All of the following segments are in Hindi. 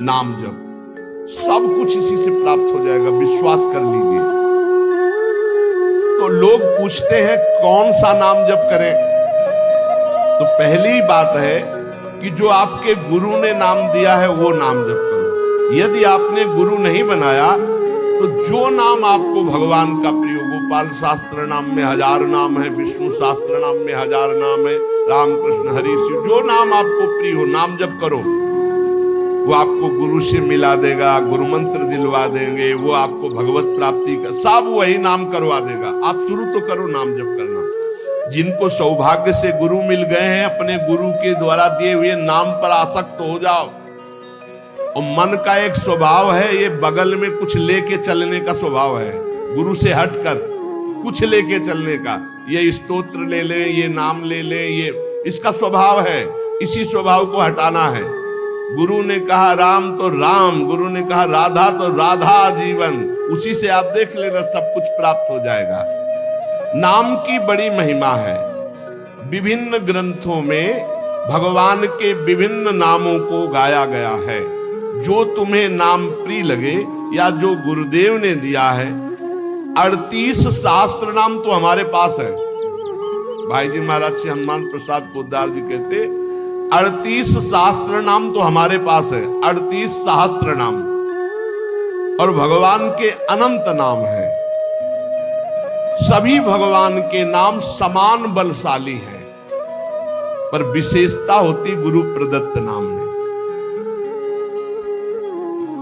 नाम जप, सब कुछ इसी से प्राप्त हो जाएगा, विश्वास कर लीजिए। तो लोग पूछते हैं कौन सा नाम जप करें, तो पहली बात है कि जो आपके गुरु ने नाम दिया है वो नाम जप करो। यदि आपने गुरु नहीं बनाया तो जो नाम आपको भगवान का प्रिय, गोपाल शास्त्र नाम में 1000 नाम है, विष्णु शास्त्र नाम में 1000 नाम है, रामकृष्ण हरि शिव, जो नाम आपको प्रिय हो नाम जप करो। वो आपको गुरु से मिला देगा, गुरु मंत्र दिलवा देंगे, वो आपको भगवत प्राप्ति का सब वही नाम करवा देगा। आप शुरू तो करो नाम जप करना। जिनको सौभाग्य से गुरु मिल गए हैं, अपने गुरु के द्वारा दिए हुए नाम पर आसक्त हो जाओ। और मन का एक स्वभाव है, ये बगल में कुछ लेके चलने का स्वभाव है, गुरु से हटकर कुछ लेके चलने का। ये स्तोत्र ले ले, ये नाम ले ले, ये इसका स्वभाव है। इसी स्वभाव को हटाना है। गुरु ने कहा राम तो राम, गुरु ने कहा राधा तो राधा जीवन, उसी से आप देख लेना सब कुछ प्राप्त हो जाएगा। नाम की बड़ी महिमा है। विभिन्न ग्रंथों में भगवान के विभिन्न नामों को गाया गया है। जो तुम्हें नाम प्रिय लगे या जो गुरुदेव ने दिया है। 38 शास्त्र नाम तो हमारे पास है। भाई जी महाराज श्री हनुमान प्रसाद पोद्दार जी कहते 38 शास्त्र नाम तो हमारे पास है, 38 सहस्त्र नाम। और भगवान के अनंत नाम है। सभी भगवान के नाम समान बलशाली हैं, पर विशेषता होती गुरु प्रदत्त नाम में।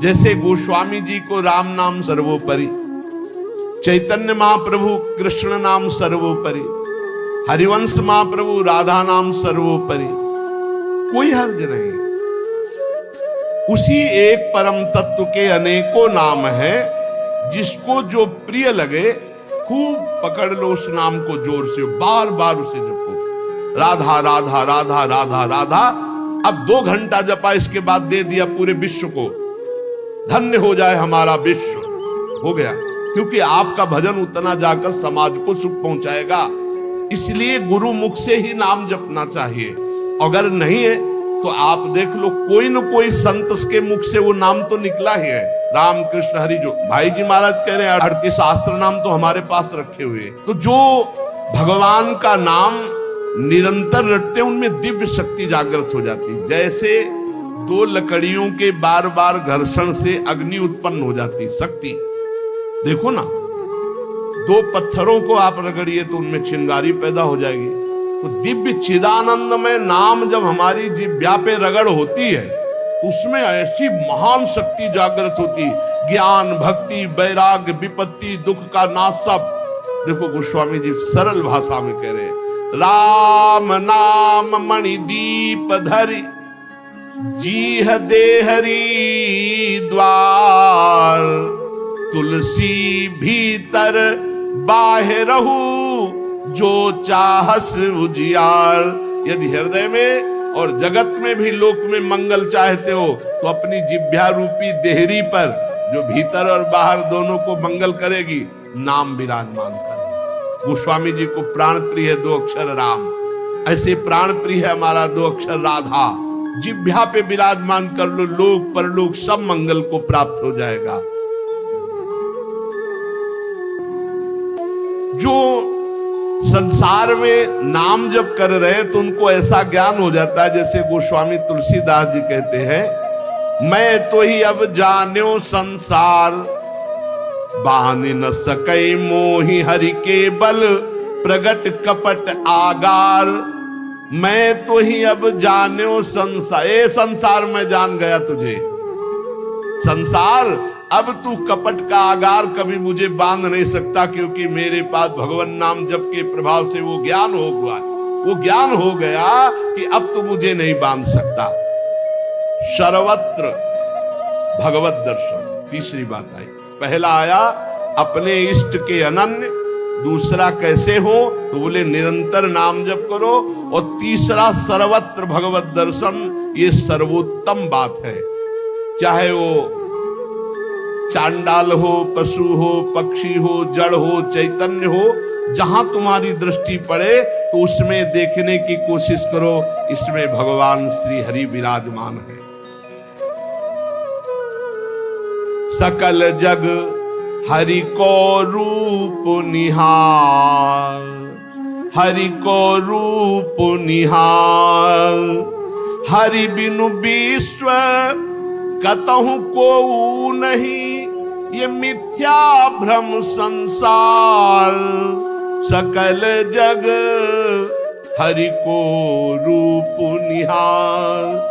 जैसे गोस्वामी जी को राम नाम सर्वोपरि, चैतन्य महाप्रभु कृष्ण नाम सर्वोपरि, हरिवंश महाप्रभु राधा नाम सर्वोपरि, कोई हर्ज नहीं। उसी एक परम तत्व के अनेकों नाम हैं, जिसको जो प्रिय लगे खूब पकड़ लो उस नाम को जोर से, बार बार उसे जपो। राधा राधा राधा राधा राधा। अब 2 घंटा जपा, इसके बाद दे दिया पूरे विश्व को, धन्य हो जाए हमारा विश्व, हो गया। क्योंकि आपका भजन उतना जाकर समाज को सुख पहुंचाएगा। इसलिए गुरु मुख से ही नाम जपना चाहिए। अगर नहीं है तो आप देख लो, कोई न कोई संत के मुख से वो नाम तो निकला ही है। राम कृष्ण हरि, जो भाई जी महाराज कह रहे हैं 38 शास्त्र नाम तो हमारे पास रखे हुए। तो जो भगवान का नाम निरंतर रटते उनमें दिव्य शक्ति जागृत हो जाती। जैसे 2 लकड़ियों के बार बार घर्षण से अग्नि उत्पन्न हो जाती शक्ति। देखो ना, 2 पत्थरों को आप रगड़िए तो उनमें चिंगारी पैदा हो जाएगी। तो दिव्य चिदानंद में नाम जब हमारी जिह्वा पे रगड़ होती है तो उसमें ऐसी महान शक्ति जागृत होती। ज्ञान भक्ति वैराग्य विपत्ति दुख का नाश सब। देखो गोस्वामी जी सरल भाषा में कह रहे हैं, राम नाम मणि दीप धरि, जीह देहरी द्वार, तुलसी भीतर बाहरहु, जो चाहस उजियार। यदि हृदय में और जगत में भी लोक में मंगल चाहते हो तो अपनी जिह्वा रूपी देहरी पर, जो भीतर और बाहर दोनों को मंगल करेगी, नाम विराजमान कर। गोस्वामी जी को प्राण प्रिय है 2 अक्षर राम, ऐसे प्राण प्रिय है हमारा 2 अक्षर राधा। जिह्वा पे विराजमान कर लो, लोक परलोक सब मंगल को प्राप्त हो जाएगा। जो संसार में नाम जप कर रहे तो उनको ऐसा ज्ञान हो जाता है, जैसे गोस्वामी तुलसीदास जी कहते हैं, मैं तो ही अब जान्यो संसार, बांध न सके मोहि हरि के बल, प्रगट कपट आगार। मैं तो ही अब जान्यो संसार, ए संसार मैं जान गया तुझे। संसार अब तू कपट का आगार कभी मुझे बांध नहीं सकता, क्योंकि मेरे पास भगवान नाम जप के प्रभाव से वो ज्ञान हो गया, वो ज्ञान हो गया कि अब तू मुझे नहीं बांध सकता। सर्वत्र भगवत दर्शन, तीसरी बात आई। पहला आया अपने इष्ट के अनन्य, दूसरा कैसे हो तो बोले निरंतर नाम जप करो, और तीसरा सर्वत्र भगवत दर्शन। ये सर्वोत्तम बात है। चाहे वो चांडाल हो, पशु हो, पक्षी हो, जड़ हो, चैतन्य हो, जहां तुम्हारी दृष्टि पड़े तो उसमें देखने की कोशिश करो, इसमें भगवान श्री हरि विराजमान है। सकल जग हरि को रूप निहार, हरि को रूप निहार। हरि बिनु विश्व कतहु को नहीं, ये मिथ्या भ्रम संसार। सकल जग हरि को रूप निहार।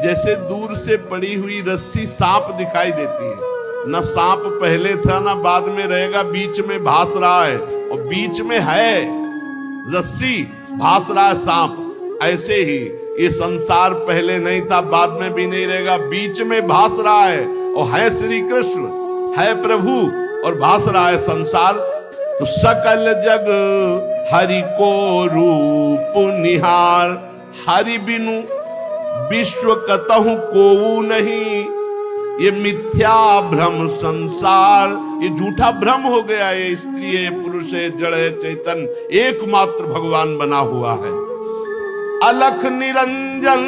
जैसे दूर से पड़ी हुई रस्सी सांप दिखाई देती है, न सांप पहले था ना बाद में रहेगा, बीच में भास रहा है, और बीच में है रस्सी, भास रहा है सांप। ऐसे ही ये संसार पहले नहीं था, बाद में भी नहीं रहेगा, बीच में भास रहा है, और है श्री कृष्ण, है प्रभु, और भास रहा है संसार। तो सकल जग हरि को रूप निहार। हरि बिनु विश्व कतहु को नहीं, ये मिथ्या भ्रम संसार। ये झूठा भ्रम हो गया, ये स्त्री है, पुरुष है, जड़ है, चैतन एकमात्र भगवान बना हुआ है। अलख निरंजन,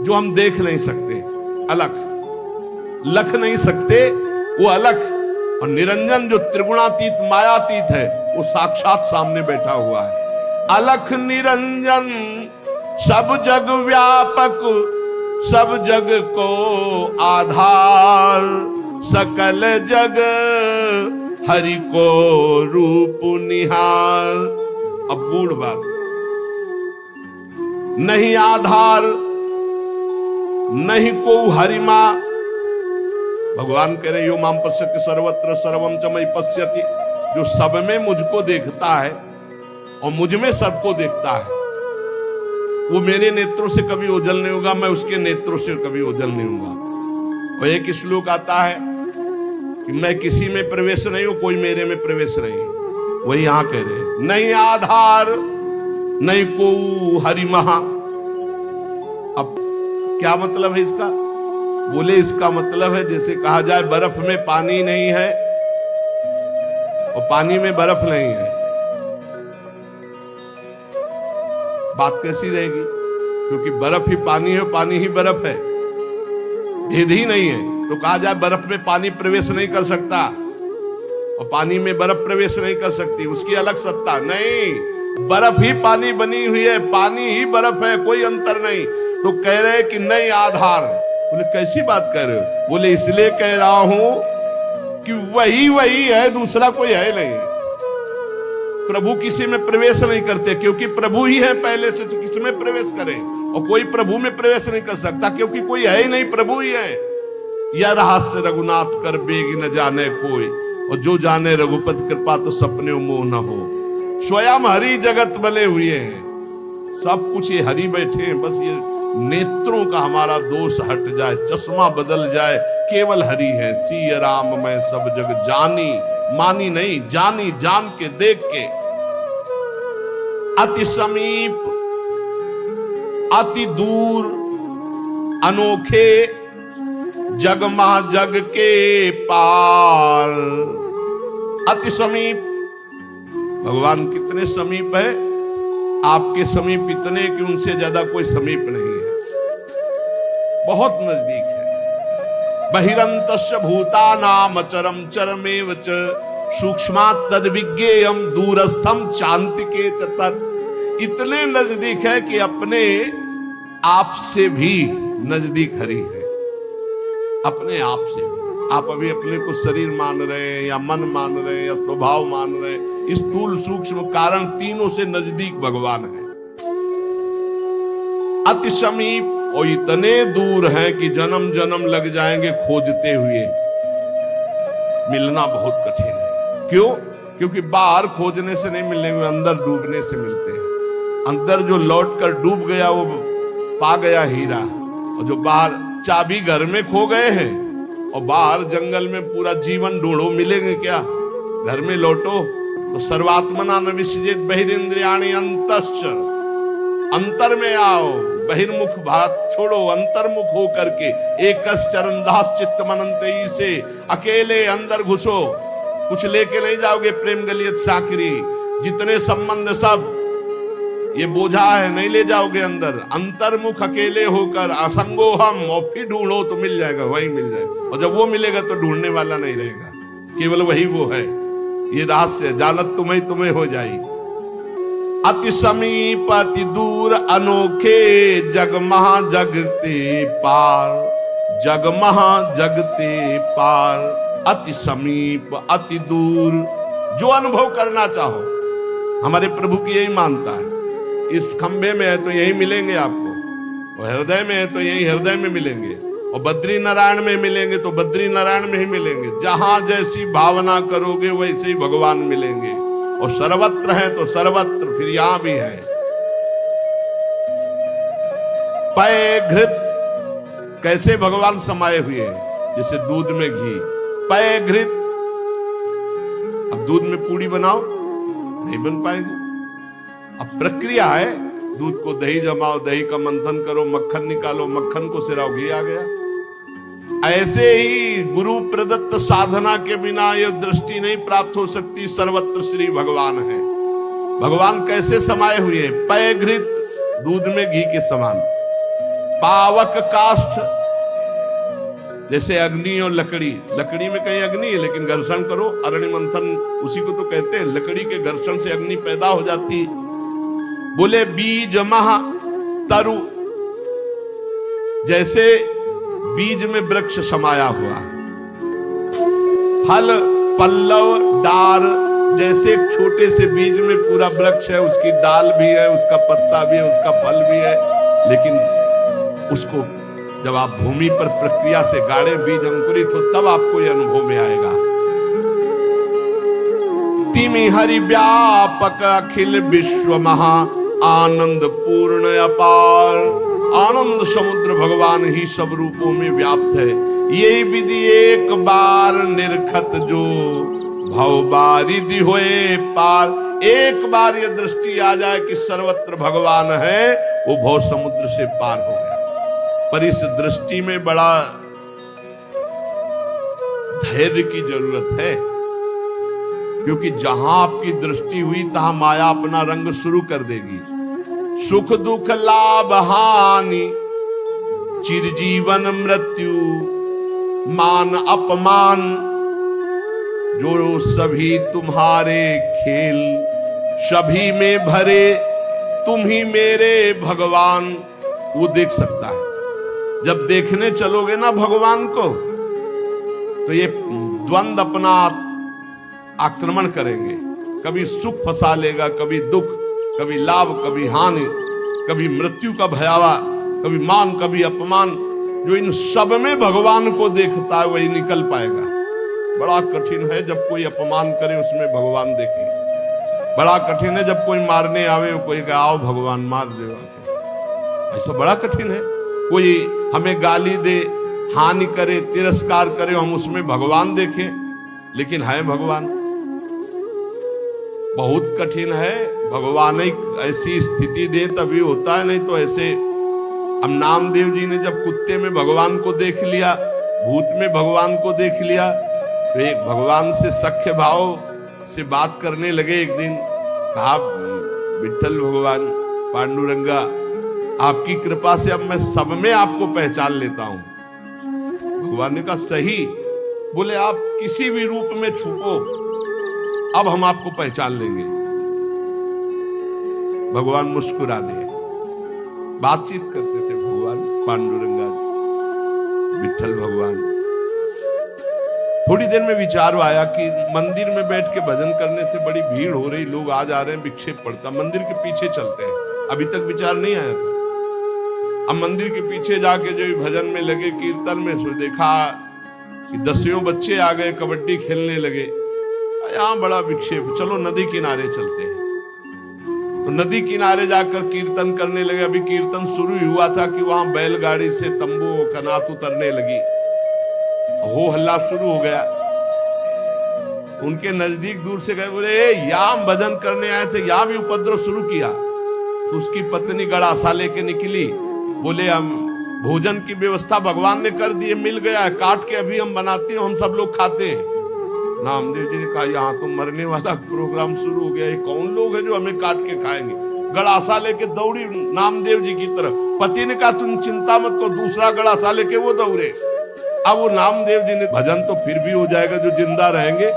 जो हम देख नहीं सकते, अलख लख नहीं सकते, वो अलख। और निरंजन जो त्रिगुणातीत मायातीत है, वो साक्षात सामने बैठा हुआ है। अलख निरंजन सब जग व्यापक, सब जग को आधार। सकल जग हरि को रूप निहार। अब गूढ़ बात, नहीं आधार नहीं को हरिमा। भगवान कह रहे यो माम पश्यति सर्वत्र सर्वम च मयि पश्यति। जो सब में मुझको देखता है और मुझ में सबको देखता है, वो मेरे नेत्रों से कभी ओझल नहीं होगा, मैं उसके नेत्रों से कभी ओझल नहीं होगा। और एक श्लोक आता है कि मैं किसी में प्रवेश नहीं हूं, कोई मेरे में प्रवेश नहीं। वही यहां कह रहे हैं, नहीं आधार नहीं को हरि महा। अब क्या मतलब है इसका? बोले इसका मतलब है जैसे कहा जाए बर्फ में पानी नहीं है और पानी में बर्फ नहीं है, बात कैसी रहेगी? क्योंकि बर्फ ही पानी है, पानी ही बर्फ है, भेद ही नहीं है। तो कहा जाए बर्फ में पानी प्रवेश नहीं कर सकता और पानी में बर्फ प्रवेश नहीं कर सकती, उसकी अलग सत्ता नहीं। बर्फ ही पानी बनी हुई है, पानी ही बर्फ है, कोई अंतर नहीं। तो कह रहे कि नहीं आधार। बोले कैसी बात कर रहे हो? बोले इसलिए कह रहा हूं कि वही है, दूसरा कोई है नहीं। प्रभु किसी में प्रवेश नहीं करते क्योंकि प्रभु ही है पहले से, तो किसी में प्रवेश करें? और कोई प्रभु में प्रवेश नहीं कर सकता क्योंकि कोई है ही नहीं, प्रभु ही है। यह रहस्य रघुनाथ कर बेग न जाने कोई, और जो जाने रघुपति कृपा तो सपने मोह न हो। स्वयं हरि जगत बने हुए हैं, सब कुछ ये हरि बैठे हैं। बस ये नेत्रों का हमारा दोष हट जाए, चश्मा बदल जाए, केवल हरि है। सिय राम मैं सब जग जानी, मानी नहीं, जानी, जान के, देख के। अति समीप अति दूर अनोखे, जग महाजग के पार। अति समीप, भगवान कितने समीप है? आपके समीप इतने कि उनसे ज्यादा कोई समीप नहीं है, बहुत नजदीक है। बहिरंतस्य भूतानाम अचरम चरमेव च सूक्ष्मात् तद्विज्ञेयम् दूरस्थम चान्तिके च तत्। इतने नजदीक है कि अपने आप से भी नजदीक हरि है, अपने आप से भी। आप अभी अपने को शरीर मान रहे हैं या मन मान रहे हैं या स्वभाव मान रहे हैं, स्थूल सूक्ष्म कारण तीनों से नजदीक भगवान है। अति समीप और इतने दूर हैं कि जन्म जन्म लग जाएंगे खोजते हुए, मिलना बहुत कठिन है। क्यों? क्योंकि बाहर खोजने से नहीं मिलेंगे, अंदर डूबने से मिलते हैं। अंदर जो लौट कर डूब गया वो पा गया हीरा, और जो बाहर चाबी घर में खो गए हैं और बाहर जंगल में पूरा जीवन ढूंढो, मिलेंगे क्या? घर में लौटो तो सर्वात्मना न विसृजेत बहिरिंद्रियाणि अंतश्च। अंतर में आओ, बहिर्मुख भाग छोड़ो, अंतर्मुख हो करके एकस चरणदास चित्त मनंतई से अकेले अंदर घुसो। कुछ लेके नहीं जाओगे, प्रेम गलियत साकरी, जितने संबंध सब ये बोझा है, नहीं ले जाओगे अंदर। अंतर्मुख अकेले होकर असंगो हम, और फिर ढूंढो तो मिल जाएगा, वही मिल जाएगा। और जब वो मिलेगा तो ढूंढने वाला नहीं रहेगा, केवल वही वो है। ये रहस्य जानत तुम्हें तुम्हें हो जाई। अति समीप अति दूर अनोखे, जग महा जगते पार, जग महा जगते पार। अति समीप अति दूर, जो अनुभव करना चाहो, हमारे प्रभु की यही मानता है। इस खंबे में है तो यही मिलेंगे आपको, और हृदय में है तो यही हृदय में मिलेंगे, और बद्री नारायण में मिलेंगे तो बद्री नारायण में ही मिलेंगे। जहां जैसी भावना करोगे वैसे ही भगवान मिलेंगे। और सर्वत्र है तो सर्वत्र, फिर यहां भी है। पय घृत, कैसे भगवान समाये हुए हैं, जैसे दूध में घी। पय घृत, अब दूध में पूड़ी बनाओ, नहीं बन पाएगी। अब प्रक्रिया है, दूध को दही जमाओ, दही का मंथन करो, मक्खन निकालो, मक्खन को सिराओ, घी आ गया। ऐसे ही गुरु प्रदत्त साधना के बिना यह दृष्टि नहीं प्राप्त हो सकती। सर्वत्र श्री भगवान है। भगवान कैसे समाये हुए हैं? पय घृत, दूध में घी के समान। पावक काष्ठ, जैसे अग्नि और लकड़ी। लकड़ी में कहीं अग्नि है, लेकिन घर्षण करो, अरण्य मंथन उसी को तो कहते हैं। लकड़ी के घर्षण से अग्नि पैदा हो जाती। बोले बीज महा तरु, जैसे बीज में वृक्ष समाया हुआ है। फल पल्लव डार, जैसे एक छोटे से बीज में पूरा वृक्ष है, उसकी डाल भी है, उसका पत्ता भी है, उसका फल भी है। लेकिन उसको जब आप भूमि पर प्रक्रिया से गाड़े, बीज अंकुरित हो, तब आपको यह अनुभव में आएगा। तिमि हरि व्यापक अखिल विश्व महा, आनंद पूर्ण अपार। आनंद समुद्र भगवान ही सब रूपों में व्याप्त है। ये विधि एक बार निरखत जो, भव बारिधि होए पार। एक बार ये दृष्टि आ जाए कि सर्वत्र भगवान है, वो भव समुद्र से पार हो गया। पर इस दृष्टि में बड़ा धैर्य की जरूरत है, क्योंकि जहां आपकी दृष्टि हुई तहां माया अपना रंग शुरू कर देगी। सुख दुख लाभ हानि, चिरजीवन मृत्यु, मान अपमान, जो सभी तुम्हारे खेल, सभी में भरे तुम ही मेरे भगवान, वो देख सकता है। जब देखने चलोगे ना भगवान को, तो ये द्वंद अपना आक्रमण करेंगे। कभी सुख फंसा लेगा, कभी दुख, कभी लाभ, कभी हानि, कभी मृत्यु का भयावा, कभी मान, कभी अपमान। जो इन सब में भगवान को देखता है वही निकल पाएगा। बड़ा कठिन है जब कोई अपमान करे उसमें भगवान देखे। बड़ा कठिन है जब कोई मारने आवे, कोई कहे आओ भगवान मार दे, ऐसा बड़ा कठिन है। कोई हमें गाली दे, हानि करे, तिरस्कार करे, हम उसमें भगवान देखें, लेकिन है भगवान। बहुत कठिन है। भगवान एक ऐसी स्थिति दे तभी होता है, नहीं तो ऐसे। अब नामदेव जी ने जब कुत्ते में भगवान को देख लिया, भूत में भगवान को देख लिया, तो एक भगवान से सख्य भाव से बात करने लगे। एक दिन कहा, विठ्ठल भगवान, पांडुरंगा, आपकी कृपा से अब मैं सब में आपको पहचान लेता हूं। भगवान ने कहा सही। बोले आप किसी भी रूप में छुपो, अब हम आपको पहचान लेंगे। भगवान मुस्कुरा दिए। बातचीत करते थे भगवान पांडुरंगा विठ्ठल भगवान। थोड़ी देर में विचार आया कि मंदिर में बैठ के भजन करने से बड़ी भीड़ हो रही, लोग आ जा रहे हैं, विक्षेप पड़ता, मंदिर के पीछे चलते हैं। अभी तक विचार नहीं आया था। अब मंदिर के पीछे जाके जो भजन में लगे, कीर्तन में सो देखा कि 10 बच्चे आ गए, कबड्डी खेलने लगे। यहाँ बड़ा विक्षेप, चलो नदी किनारे चलते हैं। तो नदी किनारे जाकर कीर्तन करने लगे। अभी कीर्तन शुरू हुआ था कि वहां बैलगाड़ी से तंबू कनात उतरने लगी, हो हल्ला शुरू हो गया। उनके नजदीक दूर से गए, बोले यहाँ भजन करने आए थे, यहाँ भी उपद्रव शुरू किया। तो उसकी पत्नी गड़ासा लेके निकली। बोले हम भोजन की व्यवस्था भगवान ने कर दी है, मिल गया है, काट के अभी हम बनाते हैं, हम सब लोग खाते हैं। नामदेव जी ने कहा यहाँ तो मरने वाला प्रोग्राम शुरू हो गया है, कौन लोग हैं जो हमें काट के खाएंगे? गड़ासा लेके दौड़ी नामदेव जी की तरफ। पति ने कहा तुम चिंता मत करो, दूसरा गड़ासा लेके वो दौड़े। अब वो नामदेव जी ने भजन तो फिर भी हो जाएगा जो जिंदा रहेंगे,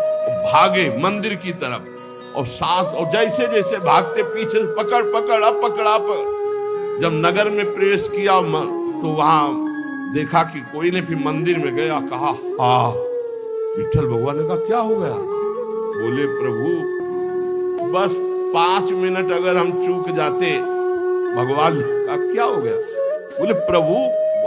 भागे मंदिर की तरफ और सांस, और जैसे जैसे भागते पीछे से पकड़ पकड़ अब पकड़ा पर। जब नगर में प्रवेश किया तो वहां देखा कि कोई ने, फिर मंदिर में गया, कहा हाँ। विठल भगवान ने कहा क्या हो गया? बोले प्रभु बस 5 मिनट अगर हम चूक जाते। भगवान ने कहा क्या हो गया? बोले प्रभु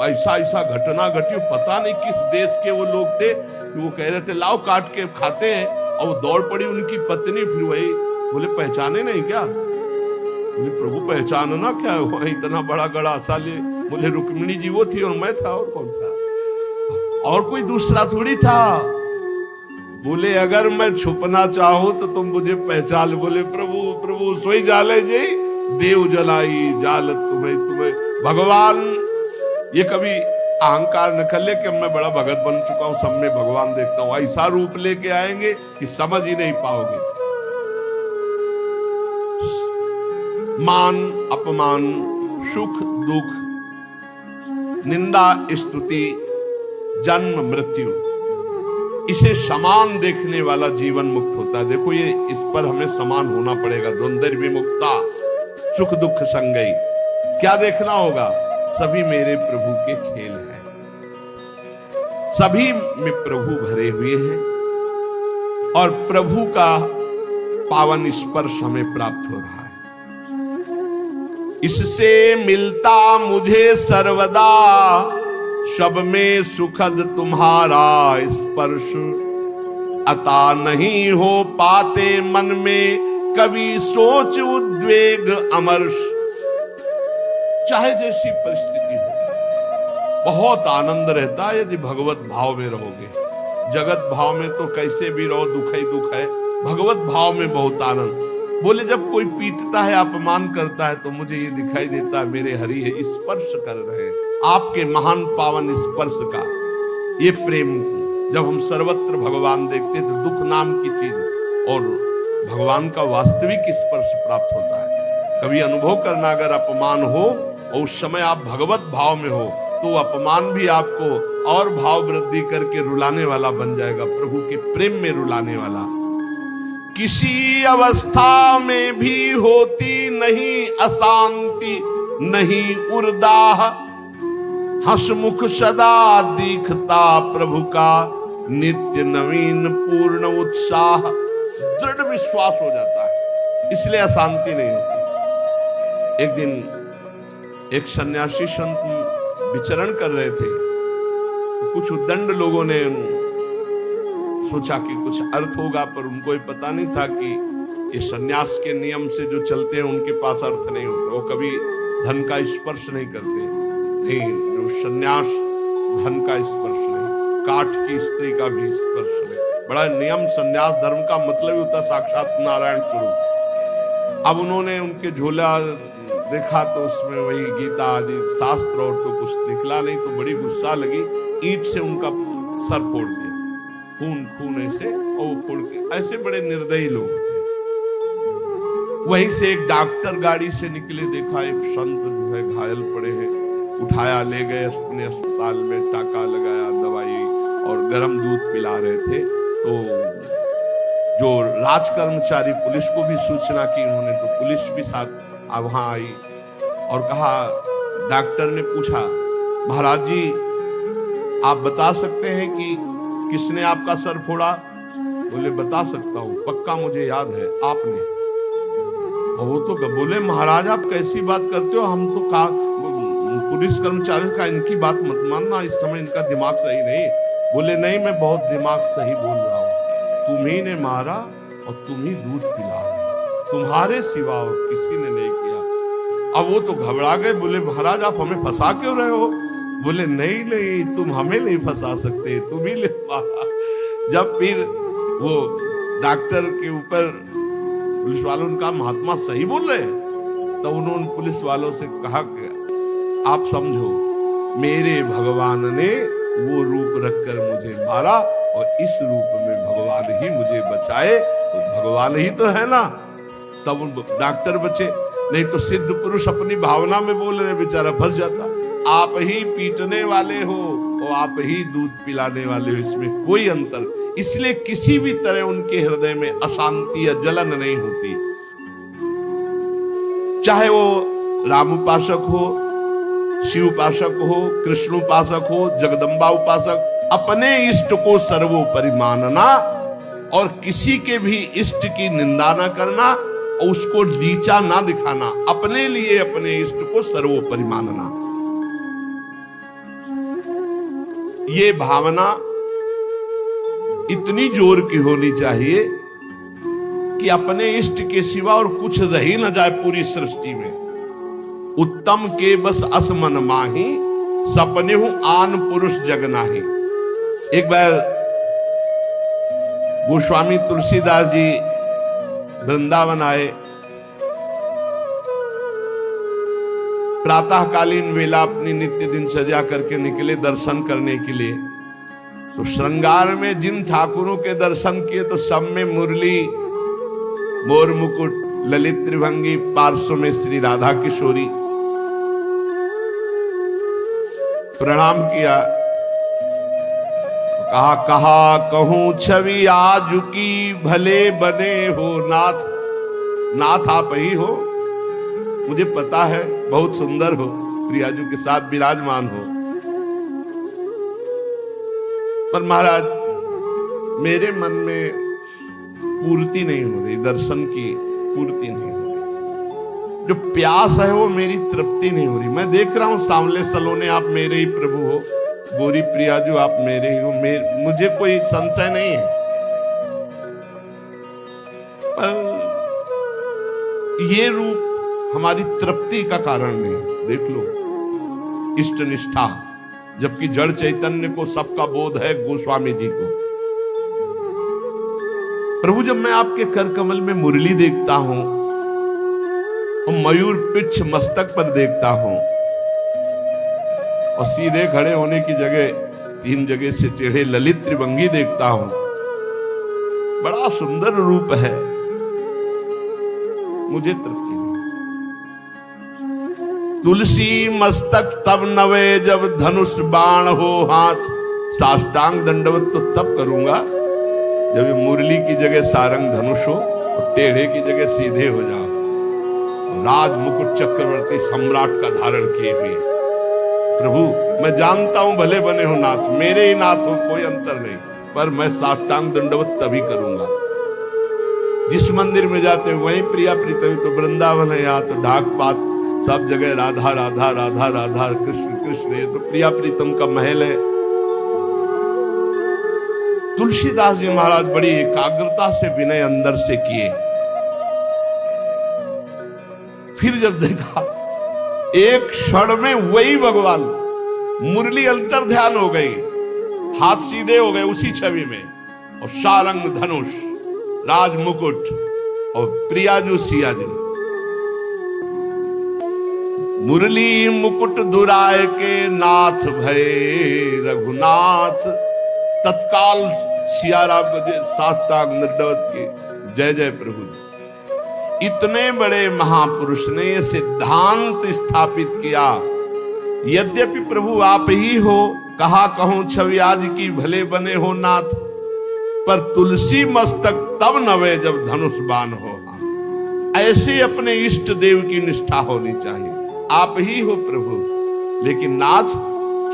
ऐसा ऐसा घटना घटी, पता नहीं किस देश के वो लोग थे, वो कह रहे थे लाओ काट के खाते हैं, और वो दौड़ पड़ी उनकी पत्नी। फिर वही बोले पहचाने नहीं क्या? बोले प्रभु पहचानना क्या है, इतना बड़ा गड़ासा ले। बोले रुक्मिणी जी वो थी और मैं था, और कौन था? और कोई दूसरा थोड़ी था। बोले अगर मैं छुपना चाहूं तो तुम मुझे पहचान। बोले प्रभु प्रभु सोई जाले जी देव जलाई जाल तुम्हें तुम्हें। भगवान ये कभी अहंकार न कर ले कि मैं बड़ा भगत बन चुका हूं, सब में भगवान देखता हूं। ऐसा रूप लेके आएंगे कि समझ ही नहीं पाओगे। मान अपमान, सुख दुख, निंदा स्तुति, जन्म मृत्यु, इसे समान देखने वाला जीवन मुक्त होता है। देखो ये इस पर हमें समान होना पड़ेगा। द्वंद्व विमुक्ता, सुख दुख संगई। क्या देखना होगा? सभी मेरे प्रभु के खेल हैं, सभी में प्रभु भरे हुए हैं, और प्रभु का पावन स्पर्श हमें प्राप्त हो रहा है। इससे मिलता मुझे सर्वदा, सब में सुखद तुम्हारा स्पर्श। अता नहीं हो पाते मन में कभी सोच उद्वेग अमर्ष। चाहे जैसी परिस्थिति हो, बहुत आनंद रहता है यदि भगवत भाव में रहोगे। जगत भाव में तो कैसे भी रहो दुख ही दुख है, भगवत भाव में बहुत आनंद। बोले जब कोई पीटता है, अपमान करता है, तो मुझे ये दिखाई देता है मेरे हरि है स्पर्श कर रहे हैं आपके महान पावन स्पर्श का। ये प्रेम जब हम सर्वत्र भगवान देखते तो दुख नाम की चीज और भगवान का वास्तविक स्पर्श प्राप्त होता है। कभी अनुभव करना, अगर अपमान हो और उस समय आप भगवत भाव में हो, तो अपमान भी आपको और भाव वृद्धि करके रुलाने वाला बन जाएगा, प्रभु के प्रेम में रुलाने वाला। किसी अवस्था में भी होती नहीं अशांति, नहीं उर्दाह, हंसमुख सदा दिखता प्रभु का, नित्य नवीन पूर्ण उत्साह। दृढ़ विश्वास हो जाता है, इसलिए अशांति नहीं होती। एक दिन एक सन्यासी संत विचरण कर रहे थे, कुछ उद्दंड लोगों ने सोचा कि कुछ अर्थ होगा, पर उनको ये पता नहीं था कि ये सन्यास के नियम से जो चलते हैं उनके पास अर्थ नहीं होता। वो कभी धन का स्पर्श नहीं करते। नहीं, जो सन्यास धन का स्पर्श नहीं, काठ की स्त्री का भी स्पर्श नहीं। बड़ा नियम, सन्यास धर्म का मतलब ही होता साक्षात नारायण स्वरूप। अब उन्होंने उनके झोला देखा तो उसमें वही गीता आदि शास्त्र और तो कुछ निकला नहीं, तो बड़ी गुस्सा लगी, ईंट से उनका सर फोड़ दिया, खून खून ऐसे, और वो फोड़ के। ऐसे बड़े निर्दयी लोग होते हैं। वहीं से एक डॉक्टर गाड़ी से निकले, देखा एक संत जो है घायल पड़े हैं, उठाया ले गए अपने अस्पताल में, टाका लगाया, दवाई और गर्म दूध पिला रहे थे। तो जो राज कर्मचारी पुलिस को भी सूचना की उन्होंने, तो पुलिस भी साथ वहां आई और कहा, डॉक्टर ने पूछा महाराज जी आप बता सकते हैं कि किसने आपका सर फोड़ा? बोले बता सकता हूं, पक्का मुझे याद है आपने। और वो तो बोले महाराज आप कैसी बात करते हो, हम तो पुलिस कर्मचारी का इनकी बात मत मानना, इस समय इनका दिमाग सही नहीं। बोले नहीं, मैं बहुत दिमाग सही बोल रहा हूं, तुम्ही ने मारा और तुम ही दूध पिला रहे, तुम्हारे सिवा और किसी ने नहीं किया। अब वो तो घबरा गए, बोले महाराज आप हमें फंसा क्यों रहे हो? बोले नहीं नहीं, तुम हमें नहीं फंसा सकते, तुम ही ले मारा। जब फिर वो डॉक्टर के ऊपर पुलिस वालों ने कहा महात्मा सही बोल रहे हैं, तब उन्होंने पुलिस वालों से कहा कि आप समझो मेरे भगवान ने वो रूप रखकर मुझे मारा और इस रूप में भगवान ही मुझे बचाए, तो भगवान ही तो है ना। तब डॉक्टर बचे। नहीं तो सिद्ध पुरुष अपनी भावना में बोल रहे, बेचारा फंस जाता। आप ही पीटने वाले हो और आप ही दूध पिलाने वाले हो, इसमें कोई अंतर। इसलिए किसी भी तरह उनके हृदय में अशांति या जलन नहीं होती। चाहे वो राम उपासक हो, शिव उपासक हो, कृष्ण उपासक हो, जगदम्बा उपासक, अपने इष्ट को सर्वोपरि मानना और किसी के भी इष्ट की निंदा न करना और उसको नीचा ना दिखाना, अपने लिए अपने इष्ट को सर्वोपरि मानना, ये भावना इतनी जोर की होनी चाहिए कि अपने इष्ट के सिवा और कुछ रह ही न जाए पूरी सृष्टि में। उत्तम के बस असमन माही, सपने हूं आन पुरुष जग नाही। एक बार गोस्वामी तुलसीदास जी वृंदावन आए। प्रातःकालीन वेला अपनी नित्य दिनचर्या करके निकले दर्शन करने के लिए। तो श्रृंगार में जिन ठाकुरों के दर्शन किए तो सब में मुरली, मोर मुकुट, ललित त्रिभंगी, पार्श्व में श्री राधा किशोरी। प्रणाम किया, कहा कहूं छवि आज की भले बने हो नाथ। नाथ आप ही हो, मुझे पता है बहुत सुंदर हो, प्रियाजू के साथ विराजमान हो, पर महाराज मेरे मन में पूर्ति नहीं हो रही, दर्शन की पूर्ति नहीं हो रही। जो प्यास है वो मेरी तृप्ति नहीं हो रही। मैं देख रहा हूं सांवले सलोने आप मेरे ही प्रभु हो, गोरी प्रियाजू आप मेरे ही हो, मुझे कोई संशय नहीं है, पर ये रूप हमारी तृप्ति का कारण नहीं। देख लो इष्ट निष्ठा, जबकि जड़ चैतन्य को सबका बोध है, गोस्वामी जी को। प्रभु जब मैं आपके कर कमल में मुरली देखता हूं और मयूर पिछ मस्तक पर देखता हूं और सीधे खड़े होने की जगह 3 जगह से टेढ़े ललित त्रिभंगी देखता हूं, बड़ा सुंदर रूप है, मुझे तृप्ति नहीं। तुलसी मस्तक तब नवे जब धनुष बाण हो हाथ, साष्टांग दंडवत तो तब करूंगा जब ये मुरली की जगह सारंग धनुष हो और टेढ़े की जगह सीधे हो जाओ, राज मुकुट चक्रवर्ती सम्राट का धारण किए हुए। प्रभु मैं जानता हूं भले बने हो नाथ, मेरे ही नाथ हो, कोई अंतर नहीं, पर मैं साष्टांग दंडवत तभी करूंगा। जिस मंदिर में जाते हो वहीं प्रिया प्रीतम, तो वृंदावन है, यहाँ तो ढाक पात सब जगह राधा राधा राधा राधा, कृष्ण कृष्ण, ये तो प्रिया प्रीतम का महल है। तुलसीदास जी महाराज बड़ी एकाग्रता से विनय अंदर से किए। फिर जब देखा एक क्षण में वही भगवान, मुरली अंतर ध्यान हो गई, हाथ सीधे हो गए उसी छवि में, और सारंग धनुष, राज मुकुट और प्रियाजू सियाजू। मुरली मुकुट दुराय के नाथ भये रघुनाथ, तत्काल सियाराम को साष्टांग दंडवत की जय जय प्रभु। इतने बड़े महापुरुष ने ये सिद्धांत स्थापित किया, यद्यपि प्रभु आप ही हो, कहा कहूं छवि आज की भले बने हो नाथ, पर तुलसी मस्तक तब नवे जब धनुष बाण हो। ऐसे अपने इष्ट देव की निष्ठा होनी चाहिए। आप ही हो प्रभु, लेकिन नाथ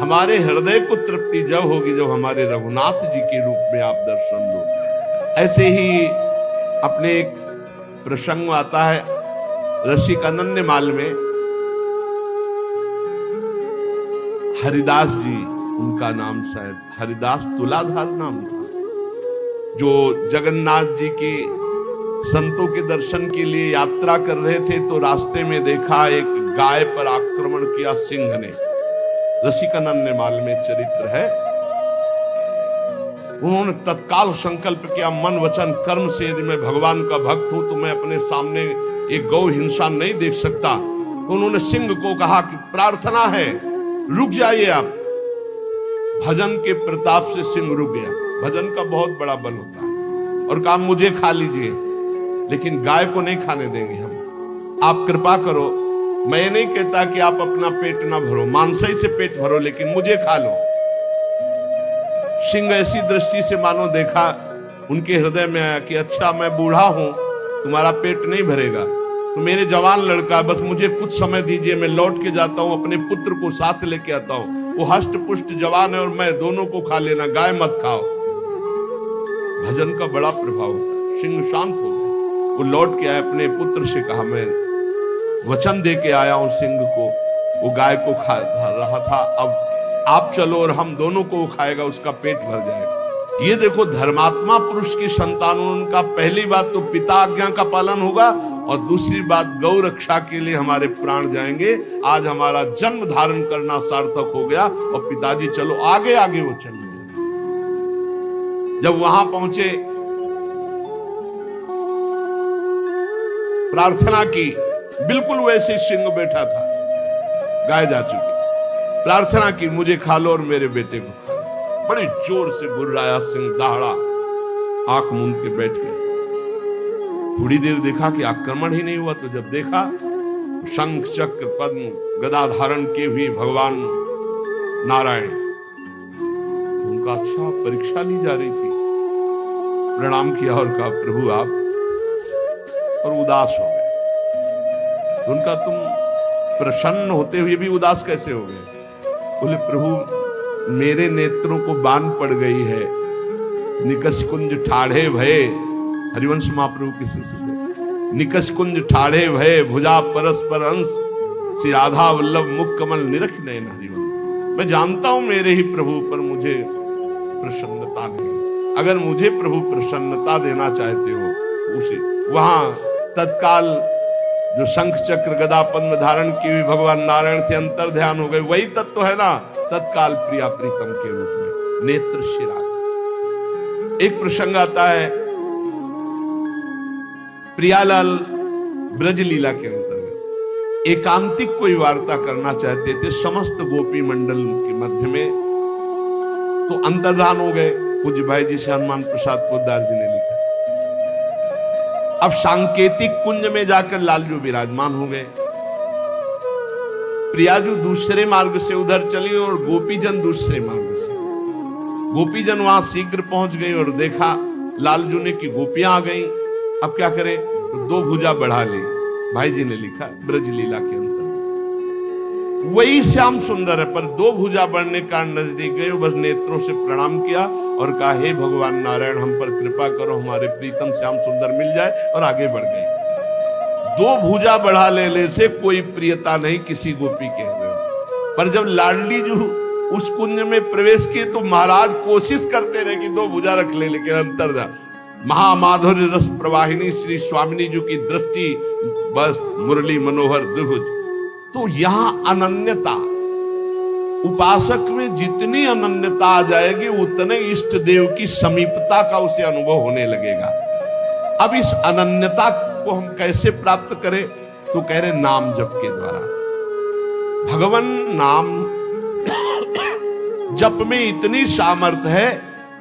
हमारे हृदय को तृप्ति जब होगी जब हमारे रघुनाथ जी के रूप में आप दर्शन दो। ऐसे ही अपने एक प्रसंग आता है रसिक अनन्यमाल में, हरिदास जी उनका नाम, शायद हरिदास तुलाधार नाम था, जो जगन्नाथ जी के संतों के दर्शन के लिए यात्रा कर रहे थे, तो रास्ते में देखा एक गाय पर आक्रमण किया सिंह ने। रसिकानंद माल में चरित्र है। उन्होंने तत्काल संकल्प किया, मन वचन कर्म से यदि मैं भगवान का भक्त हूं तो मैं अपने सामने एक गौ हिंसा नहीं देख सकता। उन्होंने सिंह को कहा कि प्रार्थना है रुक जाइए आप। भजन के प्रताप से सिंह रुक गया। भजन का बहुत बड़ा बल होता है। और कहा मुझे खा लीजिए, लेकिन गाय को नहीं खाने देंगे हम। आप कृपा करो, मैं नहीं कहता कि आप अपना पेट ना भरो, मांसाई से पेट भरो, लेकिन मुझे खा लो। सिंह ऐसी दृष्टि से मानो देखा, उनके हृदय में आया कि अच्छा मैं बूढ़ा हूं, तुम्हारा पेट नहीं भरेगा, तो मेरे जवान लड़का, बस मुझे कुछ समय दीजिए, मैं लौट के जाता हूं, अपने पुत्र को साथ लेके आता हूं, वो हष्ट पुष्ट जवान है और मैं, दोनों को खा लेना, गाय मत खाओ। भजन का बड़ा प्रभाव होता है। सिंह शांत हो गए, वो लौट के आए, अपने पुत्र से कहा मैं वचन दे के आया हूं सिंह को, वो गाय को खा रहा था, अब आप चलो और हम दोनों को खाएगा, उसका पेट भर जाएगा। ये देखो, धर्मात्मा पुरुष की संतानों का पहली बात तो पिता आज्ञा का पालन होगा, और दूसरी बात गौ रक्षा के लिए हमारे प्राण जाएंगे। आज हमारा जन्म धारण करना सार्थक हो गया, और पिताजी चलो आगे आगे वो चलने लगे। जब वहां पहुंचे, प्रार्थना की, बिल्कुल वैसे सिंह बैठा था, गाय जा चुकी, प्रार्थना की मुझे खा लो और मेरे बेटे को खा लो। बड़ी जोर से गुर्राया सिंह, दहाड़ा, आंख मूंद के बैठ गए। थोड़ी देर देखा कि आक्रमण ही नहीं हुआ, तो जब देखा शंख चक्र पद्म गदा धारण किए हुए भगवान नारायण, उनका अच्छा परीक्षा ली जा रही थी। प्रणाम किया और कहा प्रभु आप, और उदास हो गए। उनका तुम प्रसन्न होते हुए भी उदास कैसे हो गए? बोले प्रभु मेरे नेत्रों को बान पड़ गई है, निकस कुंज ठाढ़े भये, हरिवंश महाप्रभु की शिष्य थे, निकस कुंज ठाढ़े भये भुजा परस्पर अंश, श्री राधा वल्लभ मुख कमल निरख नयन हरिवंश। मैं जानता हूं मेरे ही प्रभु पर मुझे प्रसन्नता नहीं, अगर मुझे प्रभु प्रसन्नता देना चाहते हो उसे, वहां तत्काल जो शंख चक्र गदा पद्म धारण की हुई भगवान नारायण थे, अंतर ध्यान हो गए, वही तत्व है ना, तत्काल प्रिया प्रीतम के रूप में नेत्र शिरा। एक प्रसंग आता है प्रियालाल ब्रज लीला के अंतर्गत, एकांतिक कोई वार्ता करना चाहते थे समस्त गोपी मंडल के मध्य में, तो अंतर्धान हो गए। पूज्य भाई जी से हनुमान प्रसाद पोद्दार जी ने लिखा। अब सांकेतिक कुंज में जाकर लालजू विराजमान हो गए, प्रियाजू दूसरे मार्ग से उधर चली और गोपीजन दूसरे मार्ग से। गोपीजन वहां शीघ्र पहुंच गई और देखा लालजू ने कि गोपियां आ गई। अब क्या करें, तो दो भुजा बढ़ा ली। भाई जी ने लिखा ब्रज लीला के अंदर वही श्याम सुंदर है, पर दो भुजा बढ़ने का नजदीक गए, बस नेत्रों से प्रणाम किया और कहा हे भगवान नारायण हम पर कृपा करो, हमारे प्रीतम श्याम सुंदर मिल जाए, और आगे बढ़ गए। दो भुजा बढ़ा लेने से कोई प्रियता नहीं किसी गोपी के हुए, पर जब लाडली जो उस कुंज में प्रवेश किए तो महाराज कोशिश करते रहे कि दो भुजा रख ले, लेकिन अंतर था। महामाधुर्य रस प्रवाहिनी श्री स्वामिनी जी की दृष्टि बस मुरली मनोहर द्विभुज। तो यहां अनन्यता, उपासक में जितनी अनन्यता आ जाएगी उतने इष्ट देव की समीपता का उसे अनुभव होने लगेगा। अब इस अनन्यता को हम कैसे प्राप्त करें, तो कह रहे नाम जप के द्वारा। भगवान नाम जप में इतनी सामर्थ्य है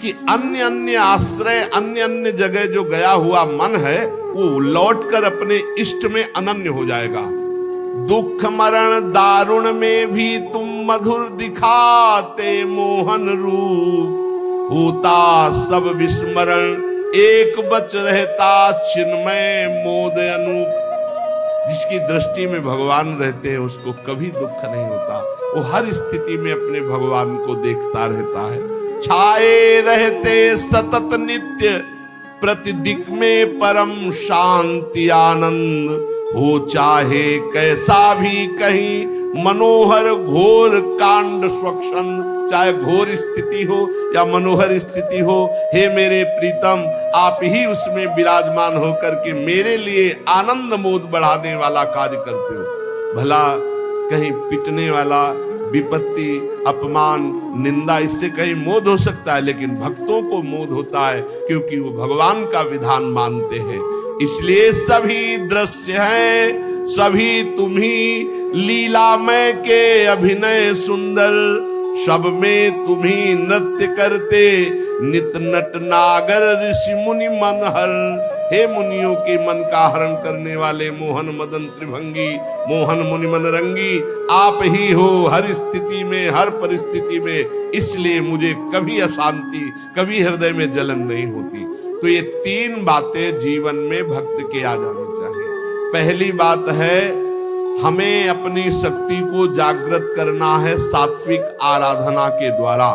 कि अन्य अन्य आश्रय, अन्य अन्य जगह जो गया हुआ मन है वो लौटकर अपने इष्ट में अनन्य हो जाएगा। दुख मरण दारुण में भी तुम मधुर दिखाते मोहन रूप, होता सब विस्मरण एक बच रहता चिन्मय मोद अनूप। जिसकी दृष्टि में भगवान रहते हैं उसको कभी दुख नहीं होता, वो हर स्थिति में अपने भगवान को देखता रहता है। छाए रहते सतत नित्य प्रतिदिक में परम शांति आनंद, हो चाहे कैसा भी कहीं मनोहर घोर कांड स्वच्छंद। चाहे घोर स्थिति हो या मनोहर स्थिति हो, हे मेरे प्रीतम आप ही उसमें विराजमान होकर के मेरे लिए आनंद मोद बढ़ाने वाला कार्य करते हो। भला कहीं पिटने वाला, विपत्ति, अपमान, निंदा, इससे कहीं मोद हो सकता है, लेकिन भक्तों को मोद होता है क्योंकि वो भगवान का विधान मानते हैं। इसलिए सभी दृश्य हैं, सभी तुम्ही लीलामय के अभिनय सुंदर, सब में तुम्ही नृत्य करते नित नट नागर ऋषि मुनि मनहर। हे मुनियों के मन का हरण करने वाले मोहन मदन त्रिभंगी, मोहन मुनि मन रंगी, आप ही हो हर स्थिति में, हर परिस्थिति में, इसलिए मुझे कभी अशांति, कभी हृदय में जलन नहीं होती। तो ये 3 बातें जीवन में भक्त के आ जानी चाहिए। पहली बात है, हमें अपनी शक्ति को जागृत करना है सात्विक आराधना के द्वारा,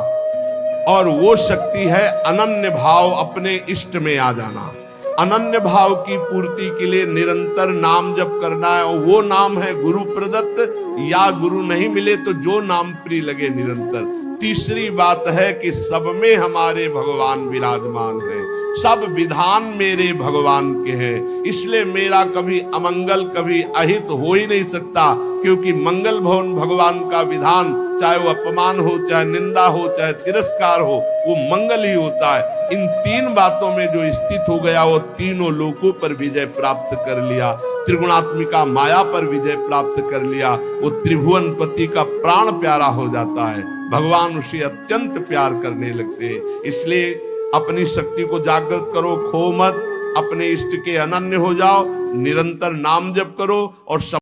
और वो शक्ति है अनन्य भाव, अपने इष्ट में आ जाना। अनन्य भाव की पूर्ति के लिए निरंतर नाम जप करना है, और वो नाम है गुरु प्रदत्त, या गुरु नहीं मिले तो जो नाम प्रिय लगे निरंतर। तीसरी बात है कि सब में हमारे भगवान विराजमान हैं, सब विधान मेरे भगवान के हैं, इसलिए मेरा कभी अमंगल, कभी अहित हो ही नहीं सकता, क्योंकि मंगल भवन भगवान का विधान, चाहे वो अपमान हो, चाहे निंदा हो, चाहे तिरस्कार हो, वो मंगल ही होता है। इन 3 बातों में जो स्थित हो गया, वो तीनों लोकों पर विजय प्राप्त कर लिया, त्रिगुणात्मिका माया पर विजय प्राप्त कर लिया, वो त्रिभुवन पति का प्राण प्यारा हो जाता है, भगवान उसे अत्यंत प्यार करने लगते हैं। इसलिए अपनी शक्ति को जागृत करो, खो मत, अपने इष्ट के अनन्य हो जाओ, निरंतर नाम जप करो और